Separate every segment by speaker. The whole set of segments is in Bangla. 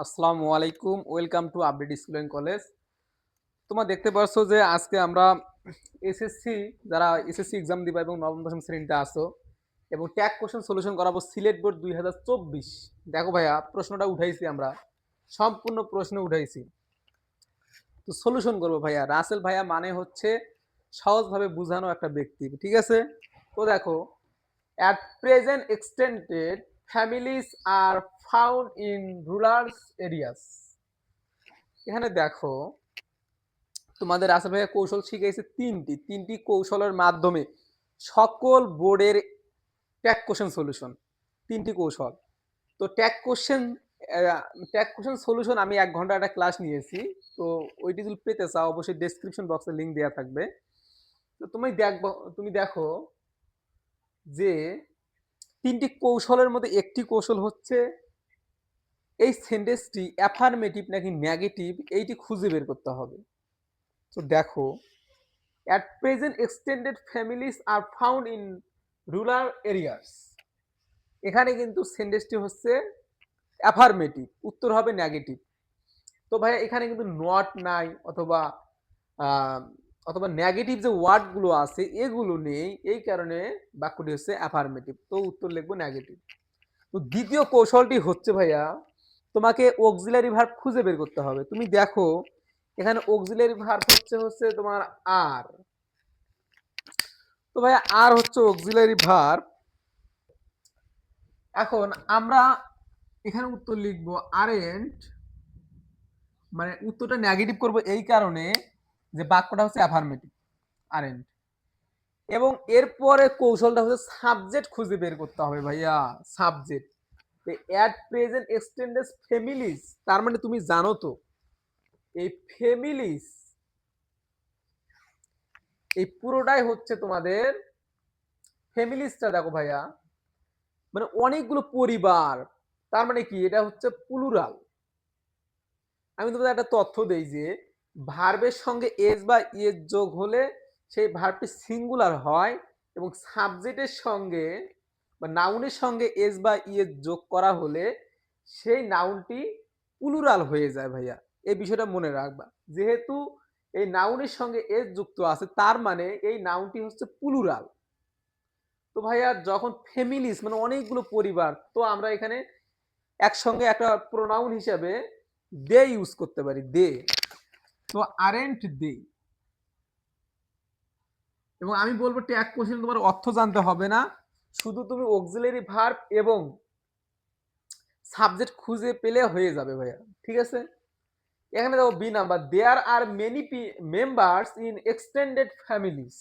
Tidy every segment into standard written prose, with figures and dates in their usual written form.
Speaker 1: আসসালামু আলাইকুম, welcome to update school and college. তোমরা দেখতে পাচ্ছ যে আজকে আমরা এসএসসি যারা এসএসসি এক্সাম দিবা এবং নবম দশম শ্রেণীতে আসো এবং ট্যাগ কোশ্চেন সলিউশন করাবো সিলেট বোর্ড 2024। দেখো ভাইয়া, প্রশ্নটা উঠাইছি আমরা, সম্পূর্ণ প্রশ্ন উঠাইছি। তো সলিউশন করবো ভাইয়া। রাসেল ভাইয়া মানে হচ্ছে সহজভাবে বোঝানো একটা ব্যক্তি, ঠিক আছে? তো দেখো, at present extended families are found in rural areas। এখানে দেখো, তোমাদের আসলে ভাইয়া কৌশল শিখেছে তিনটি কৌশলের মাধ্যমে সকল বোর্ডের ট্যাগ কোশ্চেন সলিউশন। তিনটি কৌশল। তো ট্যাগ কোশ্চেন সলিউশন আমি 1 ঘন্টা একটা ক্লাস নিয়েছি। তো ওইটি যদি পেতে চাও অবশ্যই ডেসক্রিপশন বক্সে লিঙ্ক দেওয়া থাকবে। তো তুমি দেখো যে তিনটি কৌশলের মধ্যে একটি কৌশল হচ্ছে এই সেন্টেন্সটি অ্যাফার্মেটিভ নাকি নেগেটিভ এইটি খুঁজে বের করতে হবে। তো দেখো, at present extended families are found in rural areas। এখানে কিন্তু সেন্টেন্সটি হচ্ছে অ্যাফার্মেটিভ, উত্তর হবে নেগেটিভ। তো ভাই এখানে কিন্তু নট নাই অথবা আহ, অথবা নেগেটিভ যে ওয়ার্ডগুলো আছে এগুলো নেই, এই কারণে বাক্যটি হচ্ছে অ্যাফার্মেটিভ। তো উত্তর লিখবো নেগেটিভ। তো দ্বিতীয় কৌশলটি হচ্ছে ভাইয়া, তোমাকে অক্সিলারি ভার্ব খুঁজে বের করতে হবে। তুমি দেখো এখানে অক্সিলারি ভার্ব হচ্ছে তোমার আর। তো ভাইয়া আর হচ্ছে অক্সিলারি ভার্ব। এখন আমরা এখানে উত্তর লিখবো আরেন্ট, মানে উত্তরটা নেগেটিভ করব এই কারণে যে বাক্যটা হচ্ছে অ্যাফার্মেটিভ, আরেন্ট। এবং এরপরে কৌশলটা হচ্ছে সাবজেক্ট খুঁজে বের করতে হবে ভাইয়া, subject. At present extended families, তার মানে তুমি জানো তো এই ফ্যামিলিজ এই পুরোটাই হচ্ছে তোমাদের ফ্যামিলিজটা। দেখো ভাইয়া, মানে অনেকগুলো পরিবার, তার মানে কি এটা হচ্ছে প্লুরাল। আমি তোমাদের একটা তথ্য দেই যে ভার্বের সঙ্গে এস বা ইএস যোগ হলে সেই ভার্বটি সিঙ্গুলার হয় এবং সাবজেক্টের সঙ্গে বা নাউনের সঙ্গে এস বা ইএস যোগ করা হলে সেই নাউনটি প্লুরাল হয়ে যায় ভাইয়া। এই বিষয়টা মনে রাখবা। যেহেতু এই নাউনের সঙ্গে এস যুক্ত আছে তার মানে এই নাউনটি হচ্ছে প্লুরাল। তো ভাইয়া যখন ফ্যামিলিস মানে অনেকগুলো পরিবার, তো আমরা এখানে একসঙ্গে একটা প্রোনাউন হিসাবে দে ইউজ করতে পারি, দে। তো আরেন্ট দে। এবং আমি বলবো ট্যাগ কোশ্চেন তোমার অর্থ জানতে হবে না, শুধু তুমি অক্সিলারি ভার্ব এবং সাবজেক্ট খুঁজে পেলে হয়ে যাবে ভাইয়া, ঠিক আছে? এখানে দেখো B number, there are many members in extended families.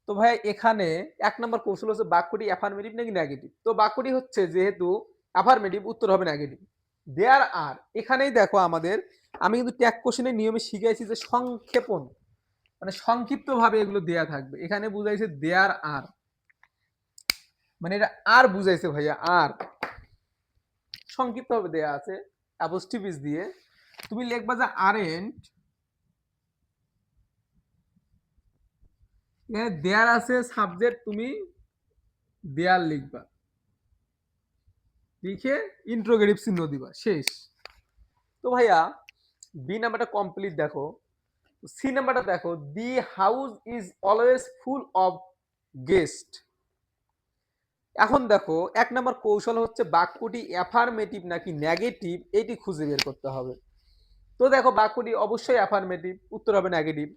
Speaker 1: তো ভাই এখানে 1 নম্বর কৌশল হচ্ছে বাক্যটি অ্যাফার্মেটিভ নাকি নেগেটিভ। তো বাক্যটি হচ্ছে যেহেতু অ্যাফার্মেটিভ, উত্তর হবে নেগেটিভ। দেয়ার আর, এখানেই দেখো আমাদের, আমি কিন্তু ট্যাগ কোশ্চেনের নিয়মে শিখাইছি যে সংক্ষেপণ, মানে সংক্ষিপ্ত ভাবে এগুলো দেয়া থাকবে। এখানে বুঝাইছে দেয়ার আর, মানে এটা আর বুঝাইছে ভাইয়া, আর সংক্ষিপ্ত ভাবে দেয়া আছে অ্যাপোস্ট্রোফিস দিয়ে। তুমি লিখবা যে আরেন্ট, এখানে দেয়ার আছে সাবজেক্ট, তুমি দেয়ার লিখবা, লিখে ইন্ট্রোগেটিভ চিহ্ন দিবা, শেষ। তো ভাইয়া বি নাম্বারটা কমপ্লিট। দেখো সি নাম্বারটা দেখো, the house is always full of guest. এখন দেখো 1 নম্বর কৌশল হচ্ছে বাক্যটি অ্যাফার্মেটিভ নাকি নেগেটিভ এটি খুঁজে বের করতে হবে। তো দেখো বাক্যটি অবশ্যই অ্যাফার্মেটিভ, উত্তর হবে নেগেটিভ।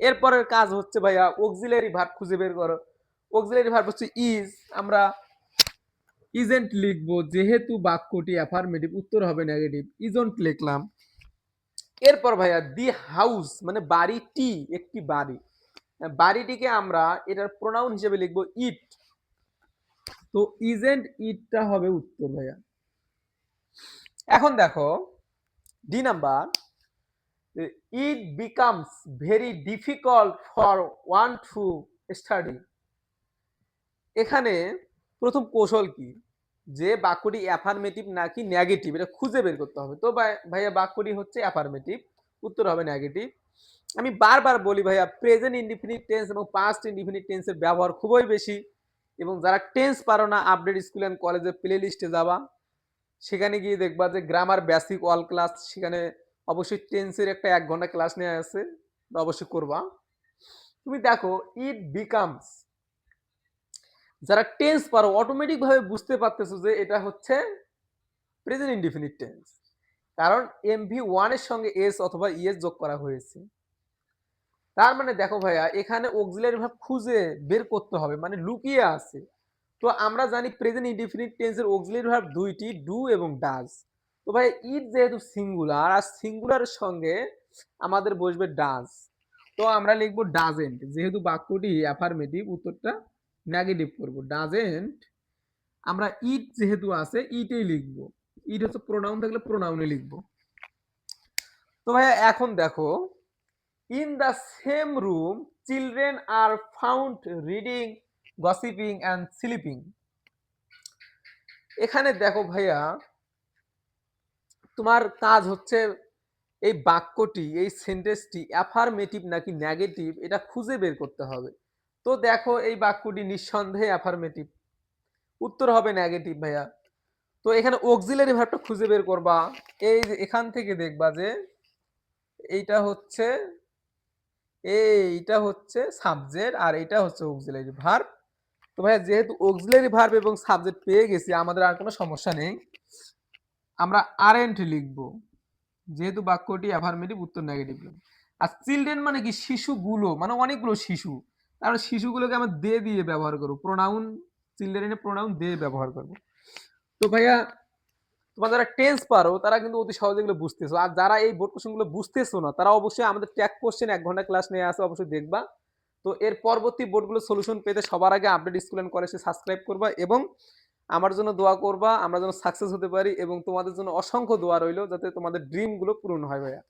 Speaker 1: এরপরের কাজ হচ্ছে ভাইয়া অক্সিলারি ভার্ব খুঁজে বের করো। অক্সিলারি ভার্ব হচ্ছে ইজ, আমরা ইজেন্ট লিখবো যেহেতু বাক্যটি অ্যাফার্মেটিভ, উত্তর হবে নেগেটিভ, ইজন্ট লিখলাম। এরপর ভাইয়া দি হাউস মানে বাড়িটি, একটি বাড়ি, বাড়িটিকে আমরা এটার প্রোনাউন হিসেবে লিখবো ইট। তো ইজেন্ট ইটটা হবে উত্তর ভাইয়া। এখন দেখো D number, it becomes very difficult for one to study. এখানে প্রথম কৌশল কি, যে বাক্যটি অ্যাফার্মেটিভ নাকি নেগেটিভ এটা খুঁজে বের করতে হবে। তো ভাইয়া বাক্যটি হচ্ছে অ্যাফার্মেটিভ, উত্তর হবে নেগেটিভ। আমি বারবার বলি ভাইয়া, প্রেজেন্ট ইনডিফিনিট টেন্স এবং পাস্ট ইনডিফিনিট টেন্সের ব্যবহার খুবই বেশি। এবং যারা টেন্স পারো না, আপডেট স্কুল অ্যান্ড কলেজের প্লে লিস্টে যাবা, সেখানে গিয়ে দেখবা যে গ্রামার বেসিক অল ক্লাস, সেখানে অবশ্যই টেন্সের একটা 1 ঘন্টা ক্লাস নেওয়া আছে, অবশ্যই করবা। তুমি দেখো ইট বিকামস, যারা টেন্স পারো অটোমেটিক ভাবে বুঝতে পারতেছো যে এটা হচ্ছে প্রেজেন্ট ইনডিফিনিট টেন্স, কারণ MV1 এর সঙ্গে এস অথবা ইএস যোগ করা হয়েছে। তার মানে দেখো ভাইয়া এখানে অক্সিলারি ভার্ব খুঁজে বের করতে হবে, মানে লুকিয়ে আছে। তো আমরা জানি প্রেজেন্ট ইনডিফিনিট টেন্সের অক্সিলারি ভার্ব দুইটি, ডু এবং ডাজ। তো ভাই ইট যেহেতু সিঙ্গুলার, আর সিঙ্গুলারের সঙ্গে আমাদের বসবে ডাজ, তো আমরা লিখবো ডাজেন্ট। যেহেতু বাক্যটি অ্যাফার্মেটিভ, উত্তরটা নেগেটিভ করব। ডাজেন্ট, আমরা ইট যেহেতু আছে ইটেই লিখবো। ইট হচ্ছে প্রোনাউন, থাকলে প্রোনাউনে লিখবো। তো ভাইয়া এখন দেখো in the same room children are found reading, gossiping and sleeping. এখানে দেখো ভাইয়া তোমার কাজ হচ্ছে এই বাক্যটি, এই সেন্টেন্সটি অ্যাফার্মেটিভ নাকি নেগেটিভ এটা খুঁজে বের করতে হবে। তো দেখো এই বাক্যটি নিঃসন্দেহে অ্যাফার্মেটিভ, উত্তর হবে নেগেটিভ ভাইয়া। তো এখানে অক্সিলারি ভার্বটা খুঁজে বের করবা। এই যে এখান থেকে দেখবা যে এইটা হচ্ছে সাবজেক্ট আর এটা হচ্ছে অক্সিলারি ভার্ব। তো ভাইয়া যেহেতু অক্সিলারি ভার্ব এবং সাবজেক্ট পেয়ে গেছি, আমাদের আর কোনো সমস্যা নেই, আমরা আরএন্ট লিখবো। যেহেতু বাক্যটি অ্যাফার্মেটিভ, উত্তর নেগেটিভ লিখবো। আর চিলড্রেন মানে কি শিশুগুলো, মানে অনেকগুলো শিশু, তাহলে শিশুগুলোকে আমরা দে দিয়ে ব্যবহার করবো, প্রোনাউন চিলড্রেনের প্রোনাউন দে ব্যবহার করবো। তো ভাইয়া তোমরা যারা টেন্স পারো তারা কিন্তু অতি সহজে এগুলো বুঝতেছো, আর যারা এই বোর্ড কোশ্চেন গুলো বুঝতেছো না তারা অবশ্যই আমাদের ট্যাগ কোশ্চেন 1 ঘন্টা ক্লাস নিয়ে আসে, অবশ্যই দেখবা। তো এর পরবর্তী বোর্ডগুলো সলিউশন পেতে সবার আগে আপডেট স্কুল এন্ড কলেজে সাবস্ক্রাইব করবা এবং আমার জন্য দোয়া করবা, আমরা যেন সাকসেস হতে পারি, এবং তোমাদের জন্য অসংখ্য দোয়া রইলো যাতে তোমাদের ড্রিম গুলো পূরণ হয় ভাইয়া।